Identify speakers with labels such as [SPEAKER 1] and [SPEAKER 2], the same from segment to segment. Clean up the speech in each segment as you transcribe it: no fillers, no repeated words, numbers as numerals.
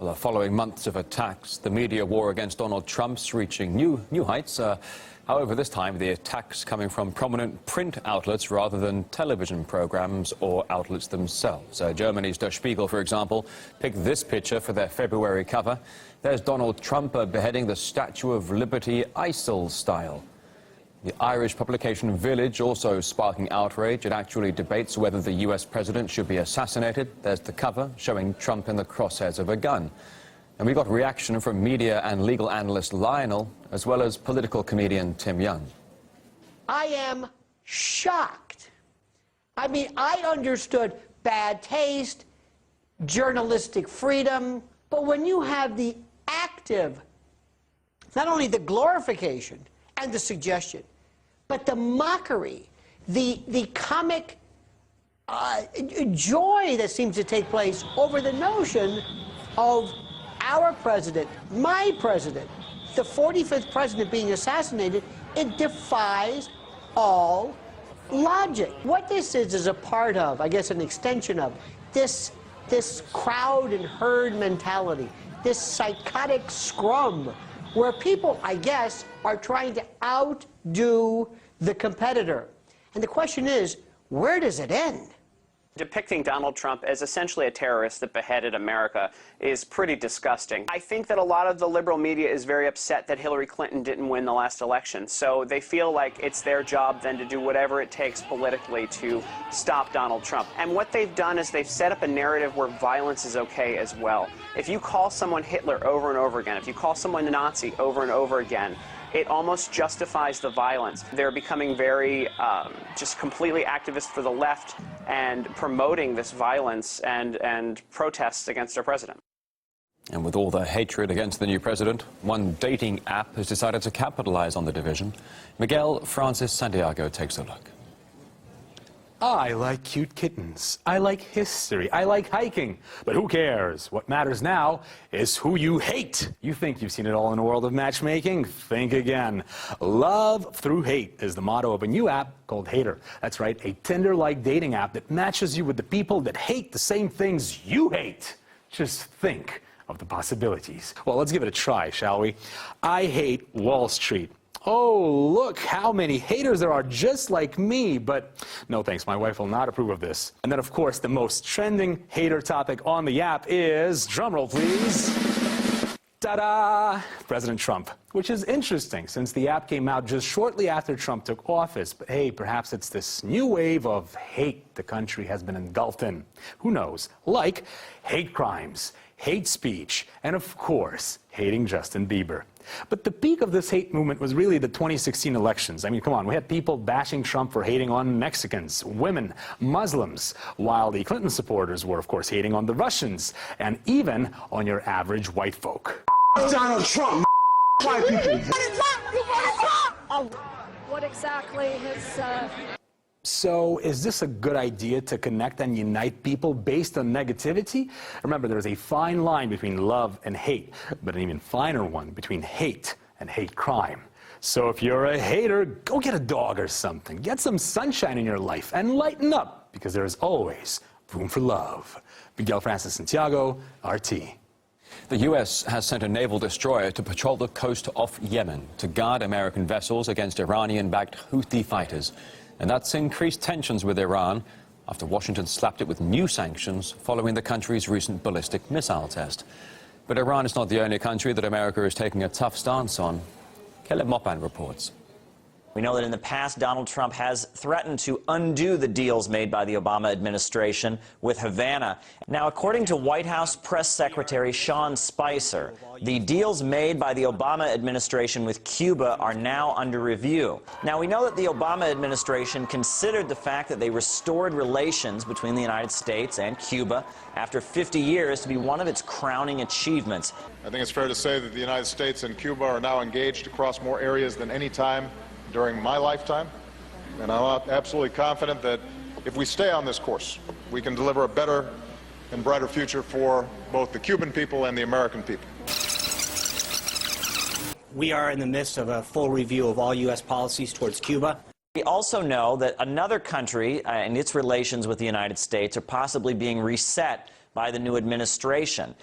[SPEAKER 1] Well, following months of attacks, the media war against Donald Trump's reaching new heights. However, this time the attacks coming from prominent print outlets rather than television programs or outlets themselves. Germany's Der Spiegel, for example, picked this picture for their February cover. There's Donald Trump beheading the Statue of Liberty ISIL style. The Irish publication Village also sparking outrage. It actually debates whether the US president should be assassinated. There's the cover showing Trump in the crosshairs of a gun. And we got reaction from media and legal analyst Lionel, as well as political comedian Tim Young.
[SPEAKER 2] I am shocked. I mean, I understood bad taste, journalistic freedom, but when you have the active, not only the glorification and the suggestion, but the mockery, the comic joy that seems to take place over the notion of our president, my president, the 45th president being assassinated, it defies all logic. What this is a part of, I guess an extension of, this crowd and herd mentality, this psychotic scrum, where people, I guess, are trying to outdo the competitor. And the question is, where does it end?
[SPEAKER 3] Depicting Donald Trump as essentially a terrorist that beheaded America is pretty disgusting. I think that a lot of the liberal media is very upset that Hillary Clinton didn't win the last election, so they feel like it's their job then to do whatever it takes politically to stop Donald Trump. And what they've done is they've set up a narrative where violence is okay as well. If you call someone Hitler over and over again, if you call someone a Nazi over and over again, it almost justifies the violence. They're becoming very just completely activist for the left and promoting this violence and protests against our president.
[SPEAKER 1] And with all the hatred against the new president, one dating app has decided to capitalize on the division. Miguel Francis Santiago takes a look.
[SPEAKER 4] I like cute kittens. I like history. I like hiking. But who cares? What matters now is who you hate. You think you've seen it all in the world of matchmaking? Think again. Love through hate is the motto of a new app called Hater. That's right, a Tinder-like dating app that matches you with the people that hate the same things you hate. Just think of the possibilities. Well, let's give it a try, shall we? I hate Wall Street. Oh, look how many haters there are just like me, but no thanks, my wife will not approve of this. And then, of course, the most trending hater topic on the app is, drumroll please, ta-da, President Trump, which is interesting since the app came out just shortly after Trump took office. But hey, perhaps it's this new wave of hate the country has been engulfed in. Who knows? Like hate crimes, hate speech, and of course, hating Justin Bieber. But the peak of this hate movement was really the 2016 elections. I mean, come on, we had people bashing Trump for hating on Mexicans, women, Muslims, while the Clinton supporters were, of course, hating on the Russians, and even on your average white folk.
[SPEAKER 5] Donald Trump, white people.
[SPEAKER 6] What exactly has...
[SPEAKER 4] So, is this a good idea to connect and unite people based on negativity? Remember, there's a fine line between love and hate, but an even finer one between hate and hate crime. So if you're a hater, go get a dog or something. Get some sunshine in your life and lighten up, because there is always room for love. Miguel Francis Santiago, RT.
[SPEAKER 1] The U.S. has sent a naval destroyer to patrol the coast off Yemen to guard American vessels against Iranian-backed Houthi fighters. And that's increased tensions with Iran after Washington slapped it with new sanctions following the country's recent ballistic missile test. But Iran is not the only country that America is taking a tough stance on. Caleb Mopan reports.
[SPEAKER 7] We know that in the past, Donald Trump has threatened to undo the deals made by the Obama administration with Havana. Now, according to White House Press Secretary Sean Spicer, the deals made by the Obama administration with Cuba are now under review. Now, we know that the Obama administration considered the fact that they restored relations between the United States and Cuba after 50 years to be one of its crowning achievements.
[SPEAKER 8] I think it's fair to say that the United States and Cuba are now engaged across more areas than any time during my lifetime, and I'm absolutely confident that if we stay on this course, we can deliver a better and brighter future for both the Cuban people and the American people.
[SPEAKER 9] We are in the midst of a full review of all U.S. policies towards Cuba.
[SPEAKER 7] We also know that another country and its relations with the United States are possibly being reset by the new administration.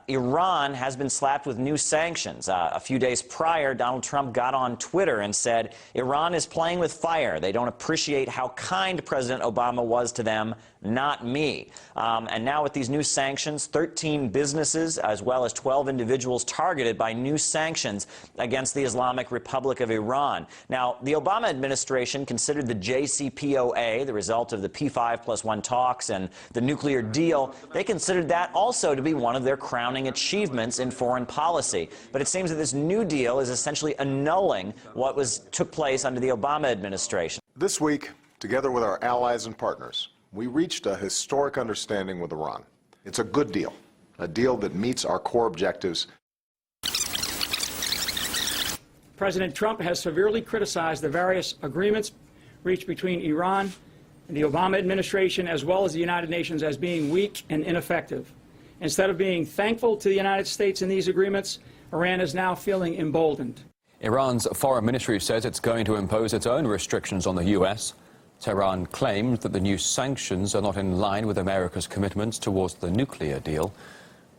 [SPEAKER 7] Iran has been slapped with new sanctions. A few days prior, Donald Trump got on Twitter and said, Iran is playing with fire. They don't appreciate how kind President Obama was to them, not me. And now with these new sanctions, 13 businesses as well as 12 individuals targeted by new sanctions against the Islamic Republic of Iran. Now, the Obama administration considered the JCPOA, the result of the P5+1 talks and the nuclear deal, they considered that also to be one of their crowning achievements in foreign policy. But it seems that this new deal is essentially annulling what took place under the Obama administration.
[SPEAKER 8] This week, together with our allies and partners, we reached a historic understanding with Iran. It's a good deal, a deal that meets our core objectives.
[SPEAKER 10] President Trump has severely criticized the various agreements reached between Iran and the Obama administration, as well as the United Nations, as being weak and ineffective. Instead of being thankful to the United States in these agreements, Iran is now feeling emboldened.
[SPEAKER 1] Iran's foreign ministry says it's going to impose its own restrictions on the U.S. Tehran claimed that the new sanctions are not in line with America's commitments towards the nuclear deal.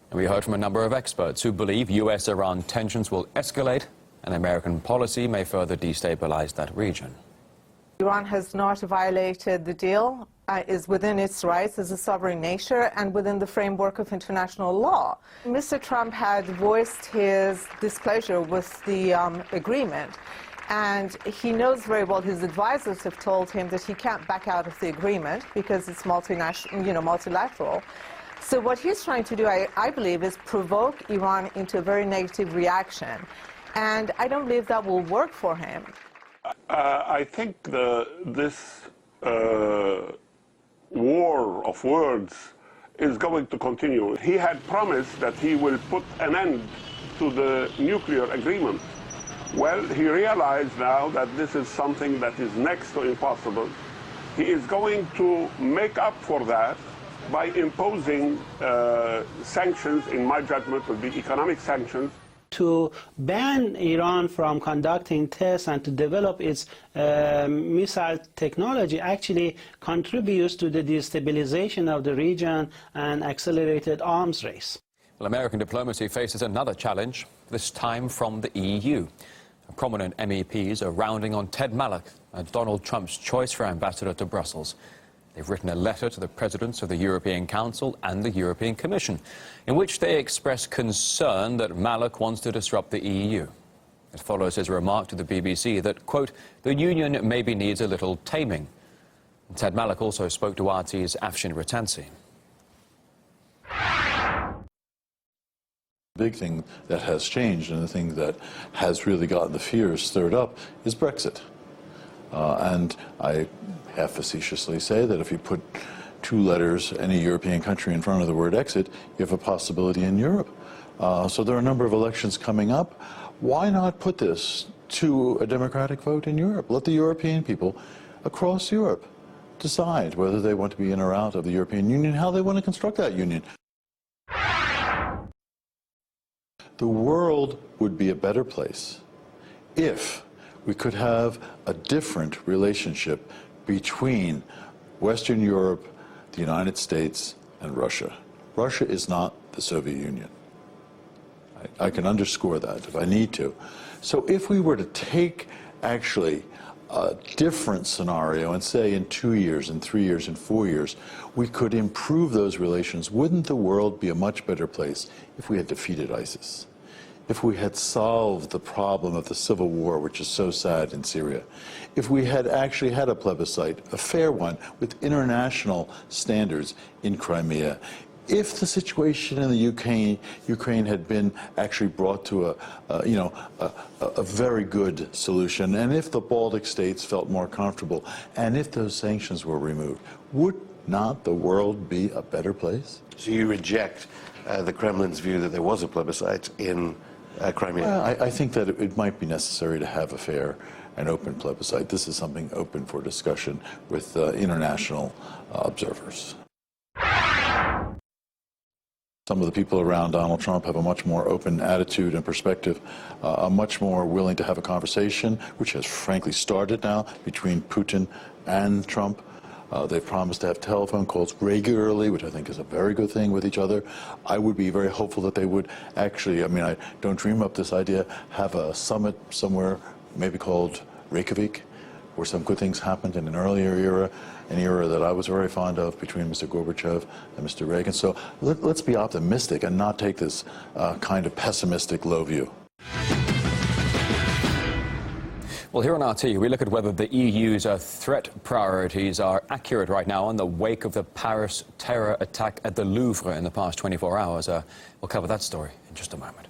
[SPEAKER 1] And we heard from a number of experts who believe U.S.-Iran tensions will escalate and American policy may further destabilize that region.
[SPEAKER 11] Iran has not violated the deal, is within its rights as a sovereign nation and within the framework of international law. Mr. Trump had voiced his displeasure with the agreement, and he knows very well, his advisors have told him that he can't back out of the agreement because it's multilateral. So what he's trying to do, I believe, is provoke Iran into a very negative reaction. And I don't believe that will work for him.
[SPEAKER 12] I think this war of words is going to continue. He had promised that he will put an end to the nuclear agreement. Well, he realized now that this is something that is next to impossible. He is going to make up for that by imposing sanctions, in my judgment, will be economic sanctions.
[SPEAKER 13] To ban Iran from conducting tests and to develop its missile technology actually contributes to the destabilization of the region and accelerated arms race.
[SPEAKER 1] Well, American diplomacy faces another challenge, this time from the EU. Prominent MEPs are rounding on Ted Malloch, Donald Trump's choice for ambassador to Brussels. They've written a letter to the presidents of the European Council and the European Commission, in which they express concern that Malloch wants to disrupt the EU. It follows his remark to the BBC that, quote, the union maybe needs a little taming. And Ted Malloch also spoke to RT's Afshin Ratansi.
[SPEAKER 14] The big thing that has changed and the thing that has really gotten the fears stirred up is Brexit. And I half facetiously say that if you put two letters, any European country, in front of the word exit, you have a possibility in Europe. So there are a number of elections coming up. Why not put this to a democratic vote in Europe? Let the European people across Europe decide whether they want to be in or out of the European Union, how they want to construct that union. The world would be a better place if we could have a different relationship between Western Europe, the United States, and Russia. Russia is not the Soviet Union. I can underscore that if I need to. So if we were to take actually a different scenario and say in 2 years, in 3 years, in 4 years, we could improve those relations, wouldn't the world be a much better place if we had defeated ISIS? If we had solved the problem of the civil war, which is so sad in Syria, if we had actually had a plebiscite, a fair one, with international standards in Crimea, if the situation in the Ukraine had been actually brought to a very good solution, and if the Baltic states felt more comfortable, and if those sanctions were removed, would not the world be a better place?
[SPEAKER 15] So you reject the Kremlin's view that there was a plebiscite in Crimea?
[SPEAKER 14] Well, I think that it might be necessary to have a fair and open plebiscite. This is something open for discussion with international observers. Some of the people around Donald Trump have a much more open attitude and perspective, are much more willing to have a conversation, which has frankly started now between Putin and Trump. They've promised to have telephone calls regularly, which I think is a very good thing with each other. I would be very hopeful that they would actually, I mean, I don't dream up this idea, have a summit somewhere, maybe called Reykjavik, where some good things happened in an earlier era, an era that I was very fond of between Mr. Gorbachev and Mr. Reagan. So let's be optimistic and not take this kind of pessimistic low view.
[SPEAKER 1] Well, here on RT, we look at whether the EU's threat priorities are accurate right now in the wake of the Paris terror attack at the Louvre in the past 24 hours. We'll cover that story in just a moment.